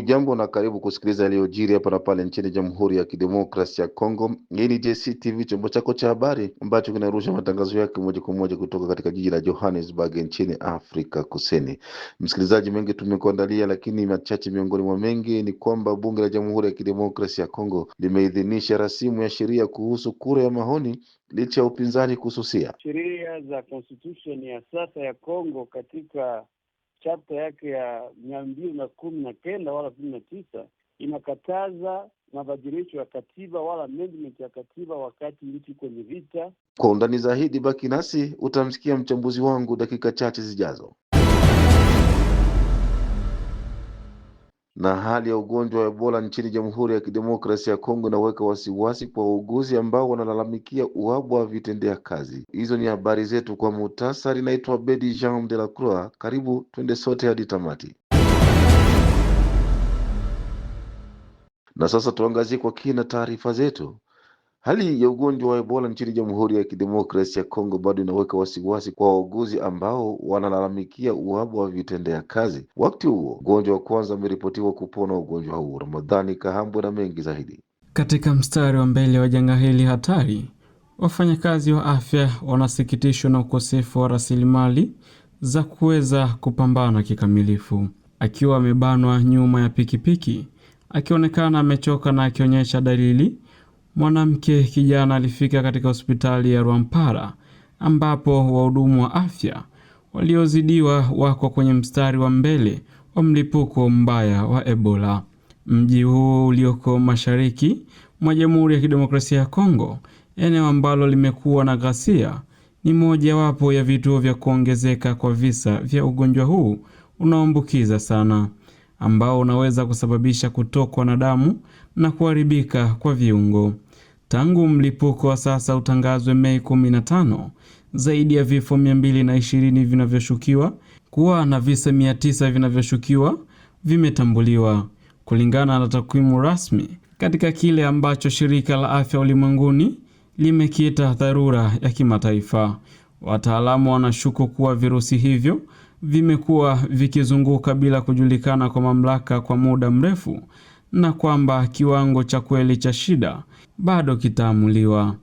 Hujambo na karibu kusikiliza yaliyojiri hapa na pale nchini Jamhuri ya Kidemokrasia ya Kongo. Hii ni JCTV, chombo chako cha habari ambacho kinarusha matangazo yake moja kwa moja kutoka katika jiji la Johannesburg nchini Afrika Kusini. Msikilizaji, mengi tumekuandalia, lakini machache miongoni mwa mengi ni kwamba bunge la Jamhuri ya Kidemokrasia ya Kongo limeidhinisha rasimu ya sheria kuhusu kura ya maoni licha ya upinzani kususia. Sheria za constitution ya sasa ya Kongo katika chapter yake ya 219 wala 19 inakataza mabadilisho ya katiba wala amendment ya katiba wakati nchi kwenye vita. Kwa undani zaidi, baki nasi, utamsikia mchambuzi wangu dakika chache zijazo. Na hali ya ugonjwa wa Ebola nchini Jamhuri ya Kidemokrasia ya Kongo inaweka wasiwasi kwa wauguzi ambao wanalalamikia uhaba wa vitendea kazi. Hizo ni habari zetu kwa muhtasari. Naitwa Bedi Jean de la Croix. Karibu twende sote hadi tamati. Na sasa tuangazie kwa kina taarifa zetu. Hali ya ugonjwa wa Ebola nchini Jamhuri ya Kidemokrasia ya Kongo bado inaweka wasiwasi kwa wauguzi ambao wanalalamikia uhaba wa vitendea kazi. Wakati huo, mgonjwa wa kwanza ameripotiwa kupona ugonjwa huo. Ramadhani Kahambwe na mengi zaidi. Katika mstari wa mbele wa janga hili hatari, wafanyakazi wa afya wanasikitishwa na ukosefu wa rasilimali za kuweza kupambana kikamilifu. Akiwa amebanwa nyuma ya pikipiki, akionekana amechoka na akionyesha dalili, mwanamke kijana alifika katika hospitali ya Rwampara ambapo wahudumu wa afya waliozidiwa wako kwenye mstari wa mbele wa mlipuko mbaya wa Ebola. Mji huo ulioko mashariki mwa Jamhuri ya Kidemokrasia ya Kongo, eneo ambalo limekuwa na ghasia, ni mojawapo ya vituo vya kuongezeka kwa visa vya ugonjwa huu unaoambukiza sana, ambao unaweza kusababisha kutokwa na damu na kuharibika kwa viungo. Tangu mlipuko wa sasa utangazwe Mei 15, zaidi ya vifo 220 vinavyoshukiwa kuwa na visa 900 vinavyoshukiwa vimetambuliwa, kulingana na takwimu rasmi, katika kile ambacho shirika la afya ulimwenguni limekiita dharura ya kimataifa. Wataalamu wanashuku kuwa virusi hivyo vimekuwa vikizunguka bila kujulikana kwa mamlaka kwa muda mrefu, na kwamba kiwango cha kweli cha shida bado kitaamuliwa.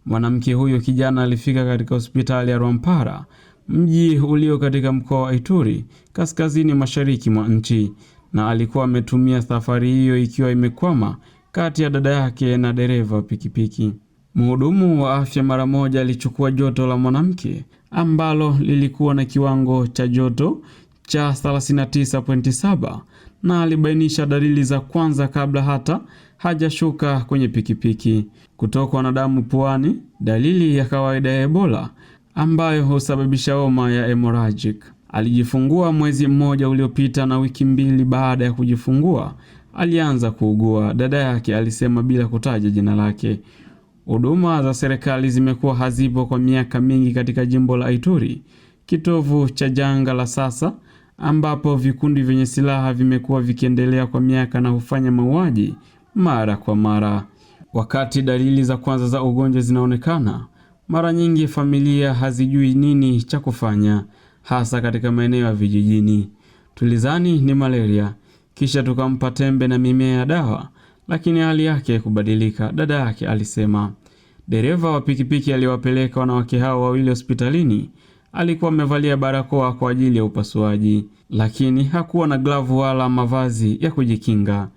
Mwanamke huyo kijana alifika katika hospitali ya Rwampara, mji ulio katika mkoa wa Ituri, kaskazini mashariki mwa nchi, na alikuwa ametumia safari hiyo ikiwa imekwama kati ya dada yake na dereva wa pikipiki. Mhudumu wa afya mara moja alichukua joto la mwanamke ambalo lilikuwa na kiwango cha joto cha 39.7 na alibainisha dalili za kwanza kabla hata hajashuka kwenye pikipiki: kutokwa na damu puani, dalili ya kawaida ya Ebola ambayo husababisha homa ya hemorrhagic. Alijifungua mwezi mmoja uliopita na wiki 2 baada ya kujifungua alianza kuugua, dada yake alisema bila kutaja jina lake. Huduma za serikali zimekuwa hazipo kwa miaka mingi katika jimbo la Ituri, kitovu cha janga la sasa, ambapo vikundi vyenye silaha vimekuwa vikiendelea kwa miaka na hufanya mauaji mara kwa mara. Wakati dalili za kwanza za ugonjwa zinaonekana, mara nyingi familia hazijui nini cha kufanya, hasa katika maeneo ya vijijini. Tulizani ni malaria, kisha tukampa tembe na mimea ya dawa, lakini hali yake kubadilika, dada yake alisema. Dereva wa pikipiki aliwapeleka wanawake hao wawili hospitalini alikuwa amevalia barakoa kwa ajili ya upasuaji, lakini hakuwa na glavu wala mavazi ya kujikinga.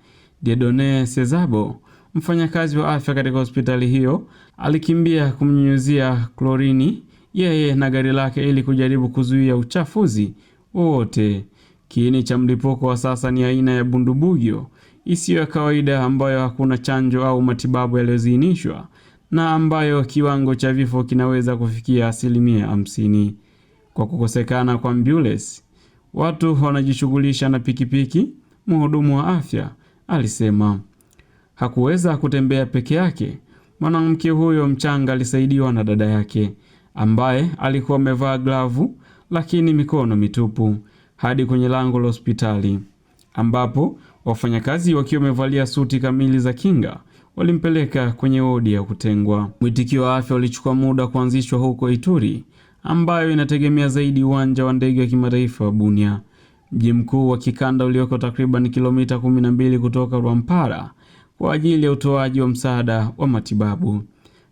Dieudonne Sezabo, mfanyakazi wa afya katika hospitali hiyo, alikimbia kumnyunyuzia klorini yeye na gari lake ili kujaribu kuzuia uchafuzi wote. Kiini cha mlipuko wa sasa ni aina ya bundubugyo isiyo ya kawaida ambayo hakuna chanjo au matibabu yaliyozinishwa, na ambayo kiwango cha vifo kinaweza kufikia 50%. Kwa kukosekana kwa ambulance, watu wanajishughulisha na pikipiki, mhudumu wa afya alisema. Hakuweza kutembea peke yake. Mwanamke huyo mchanga alisaidiwa na dada yake ambaye alikuwa amevaa glavu lakini mikono mitupu hadi kwenye lango la hospitali, ambapo wafanyakazi wakiwa wamevalia suti kamili za kinga walimpeleka kwenye wodi ya kutengwa. Mwitikio wa afya ulichukua muda kuanzishwa huko Ituri, ambayo inategemea zaidi uwanja wa ndege wa kimataifa wa Bunia. mji mkuu wa kikanda ulioko takriban kilomita 12 kutoka Rwampara, kwa ajili ya utoaji wa msaada wa matibabu.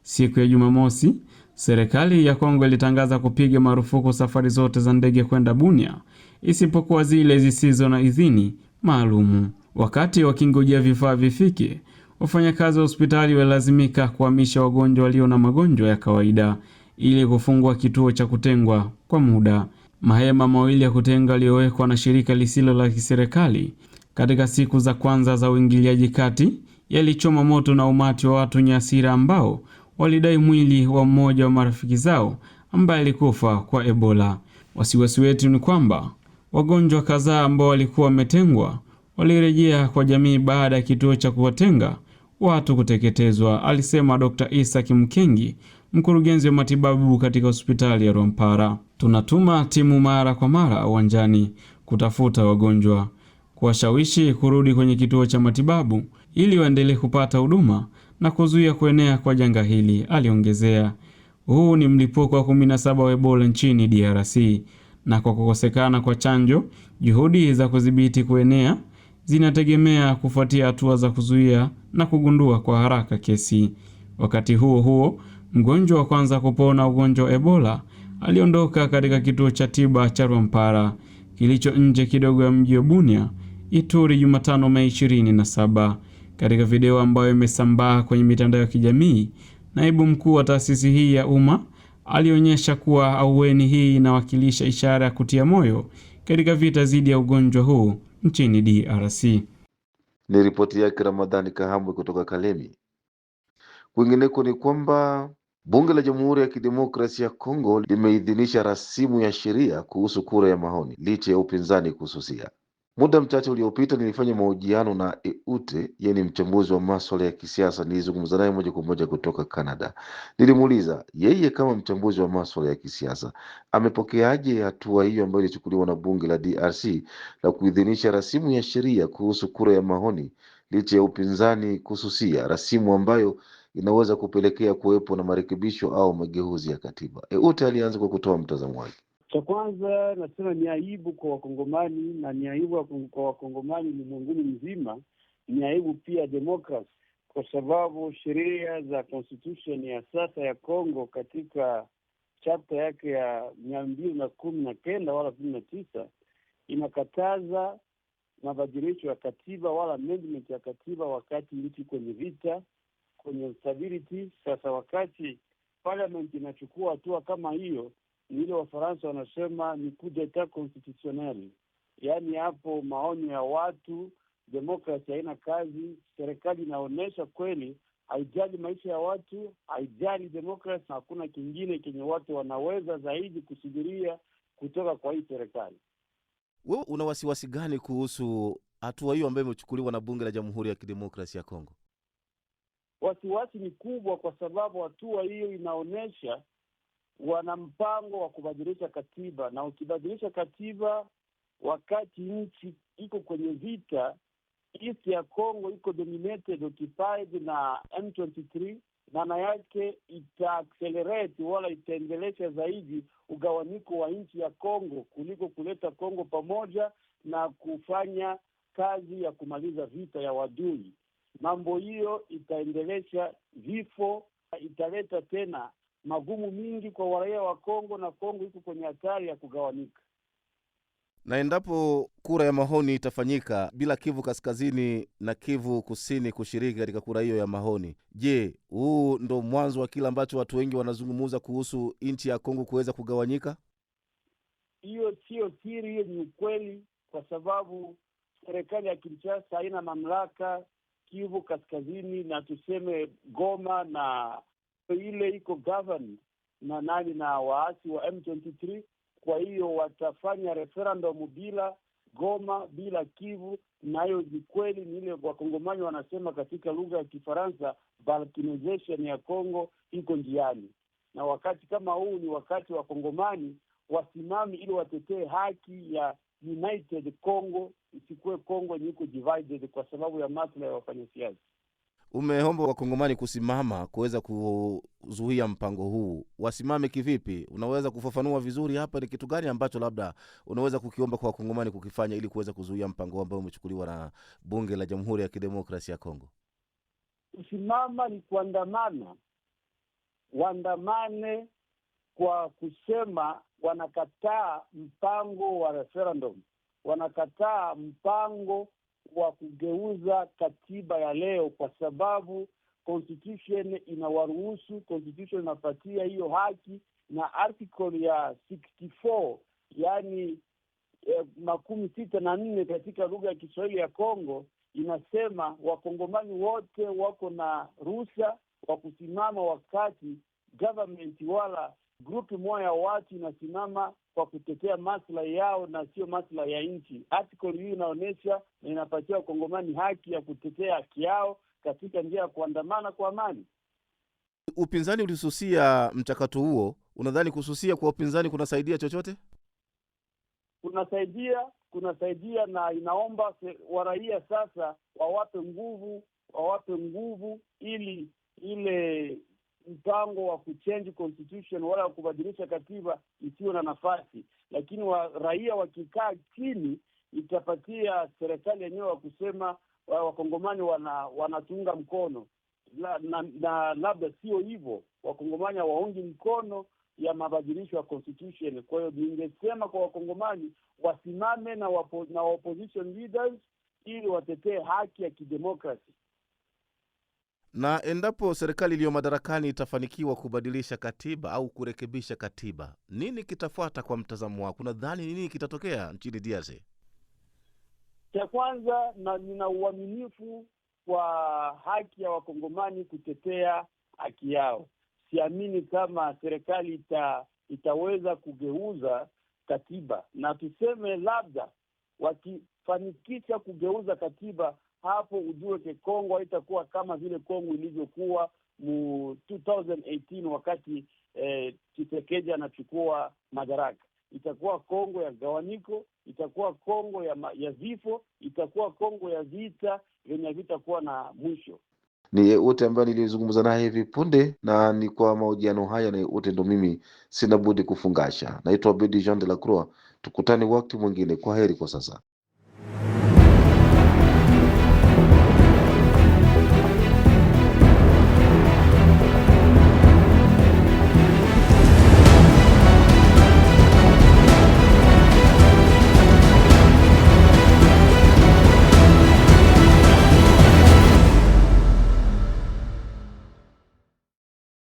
Siku ya Jumamosi, serikali ya Kongo ilitangaza kupiga marufuku safari zote za ndege kwenda Bunia, isipokuwa zile zisizo na idhini maalumu. Wakati wakingojea vifaa vifike, wafanyakazi wa hospitali walazimika kuhamisha wagonjwa walio na magonjwa ya kawaida ili kufungua kituo cha kutengwa kwa muda. Mahema mawili ya kutenga yaliyowekwa na shirika lisilo la kiserikali katika siku za kwanza za uingiliaji kati yalichoma moto na umati wa watu wenye hasira ambao walidai mwili wa mmoja wa marafiki zao ambaye alikufa kwa Ebola. Wasiwasi wetu ni kwamba wagonjwa kadhaa ambao walikuwa wametengwa walirejea kwa jamii baada ya kituo cha kuwatenga watu kuteketezwa, alisema Dr. Isaac Mkengi, mkurugenzi wa matibabu katika hospitali ya Rwampara. Tunatuma timu mara kwa mara uwanjani kutafuta wagonjwa, kuwashawishi kurudi kwenye kituo cha matibabu ili waendelee kupata huduma na kuzuia kuenea kwa janga hili, aliongezea. Huu ni mlipuko wa 17 wa Ebola nchini DRC, na kwa kukosekana kwa chanjo, juhudi za kudhibiti kuenea zinategemea kufuatia hatua za kuzuia na kugundua kwa haraka kesi. Wakati huo huo, mgonjwa wa kwanza kupona ugonjwa wa Ebola aliondoka katika kituo cha tiba cha Rwampara kilicho nje kidogo ya mji wa Bunia, Ituri, Jumatano Mei 27. Katika video ambayo imesambaa kwenye mitandao ya kijamii, naibu mkuu wa taasisi hii ya umma alionyesha kuwa ahueni hii inawakilisha ishara ya kutia moyo katika vita dhidi ya ugonjwa huu nchini DRC. Ni ripoti yake Ramadhani Kahambwe kutoka Kalemi. Kwingineko ni kwamba bunge la Jamhuri ya Kidemokrasia ya Kongo limeidhinisha rasimu ya sheria kuhusu kura ya maoni licha ya upinzani kususia. Muda mchache uliopita nilifanya mahojiano na Eute, yeye ni mchambuzi wa masuala ya kisiasa. Nilizungumza naye moja kwa moja kutoka Canada. Nilimuuliza yeye kama mchambuzi wa masuala ya kisiasa amepokeaje hatua hiyo ambayo ilichukuliwa na bunge la DRC la kuidhinisha rasimu ya sheria kuhusu kura ya maoni licha ya upinzani kususia, rasimu ambayo inaweza kupelekea kuwepo na marekebisho au mageuzi ya katiba. Eute alianza kwa kutoa mtazamo wake. Cha kwanza nasema ni aibu kwa Wakongomani, na ni aibu kwa Wakongomani ulimwenguni mzima. Ni aibu pia demokrasi, kwa sababu sheria za constitution ya sasa ya Kongo katika chapter yake ya 219 wala 19 inakataza mabadilisho ya katiba wala amendment ya katiba wakati nchi kwenye vita, kwenye instability. Sasa wakati parliament inachukua hatua kama hiyo, ile Wafaransa wanasema ni coup d'etat constitutionnel. Yaani hapo maoni ya watu, demokrasi haina kazi. Serikali inaonesha kweli haijali maisha ya watu, haijali demokrasi, na hakuna kingine kenye watu wanaweza zaidi kusubiria kutoka kwa hii serikali. Wewe una wasiwasi gani kuhusu hatua hiyo ambayo imechukuliwa na bunge la Jamhuri ya Kidemokrasia ya Kongo? Wasiwasi ni kubwa, kwa sababu hatua hiyo inaonesha wana mpango wa kubadilisha katiba, na ukibadilisha katiba wakati nchi iko kwenye vita, east ya Kongo iko dominated, occupied na M23, maana yake itaaccelerate wala itaendelesha zaidi ugawanyiko wa nchi ya Kongo kuliko kuleta Kongo pamoja na kufanya kazi ya kumaliza vita ya wadui. Mambo hiyo itaendelesha vifo, italeta tena magumu mingi kwa raia wa Kongo, na Kongo iko kwenye hatari ya kugawanika. Na endapo kura ya maoni itafanyika bila Kivu Kaskazini na Kivu Kusini kushiriki katika kura hiyo ya maoni, je, huu ndo mwanzo wa kile ambacho watu wengi wanazungumza kuhusu nchi ya Kongo kuweza kugawanyika? Hiyo sio siri, hiyo ni ukweli, kwa sababu serikali ya Kinshasa haina mamlaka Kivu Kaskazini na tuseme Goma, na ile iko governed na waasi wa M23. Kwa hiyo watafanya referendum bila Goma, bila Kivu, na hiyo ni kweli. Ni ile Wakongomani wanasema katika lugha ya Kifaransa, balkanization ya Kongo iko njiani. Na wakati kama huu ni wakati wa Kongomani wasimami ili watetee haki ya United Congo, isikuwe Kongo yenye iko divided kwa sababu ya maslahi ya wafanyasiasa. Umeomba wakongomani kusimama kuweza kuzuia mpango huu. Wasimame kivipi? Unaweza kufafanua vizuri hapa ni kitu gani ambacho labda unaweza kukiomba kwa wakongomani kukifanya ili kuweza kuzuia mpango ambao umechukuliwa na bunge la Jamhuri ya Kidemokrasia ya Kongo? Kusimama ni kuandamana, waandamane kwa kusema wanakataa mpango wa referendum, wanakataa mpango wa kugeuza katiba ya leo, kwa sababu constitution inawaruhusu, constitution inapatia hiyo haki, na article ya 64 yani 64 katika lugha ya Kiswahili ya Kongo inasema wakongomani wote wako na ruhusa wa kusimama wakati government wala grupu moja ya watu inasimama kwa kutetea maslahi yao na sio maslahi ya nchi. Article hii inaonyesha na inapatia wakongomani haki ya kutetea haki yao katika njia ya kuandamana kwa amani. Upinzani ulisusia mchakato huo. Unadhani kususia kwa upinzani kunasaidia chochote? Kunasaidia na inaomba waraia sasa wawape nguvu ili ile mpango wa kuchange constitution wala kubadilisha katiba isiyo na nafasi. Lakini raia wakikaa chini, itapatia serikali yenyewe wa kusema wakongomani wanatunga mkono na labda sio hivyo, wakongomani hawaungi mkono ya mabadilisho ya constitution. Kwa hiyo ningesema kwa wakongomani wasimame na opposition leaders ili watetee haki ya kidemokrasi. Na endapo serikali iliyo madarakani itafanikiwa kubadilisha katiba au kurekebisha katiba, nini kitafuata kwa mtazamo wako? Unadhani nini kitatokea nchini DRC? Cha kwanza, na nina uaminifu kwa haki ya wakongomani kutetea haki yao. Siamini kama serikali itaweza kugeuza katiba, na tuseme labda wakifanikisha kugeuza katiba, hapo ujue ke Kongo haitakuwa kama vile Kongo ilivyokuwa mu 2018 wakati Tshisekedi anachukua madaraka. Itakuwa Kongo ya gawanyiko, itakuwa Kongo ya vifo, itakuwa Kongo ya vita venye vitakuwa na mwisho. Ni wote ambaye nilizungumza naye hivi punde, na ni kwa mahojiano haya na wote ndo mimi sina budi kufungasha. Naitwa Abedi Jean de la Croix. Tukutane wakati mwingine. Kwa heri kwa sasa.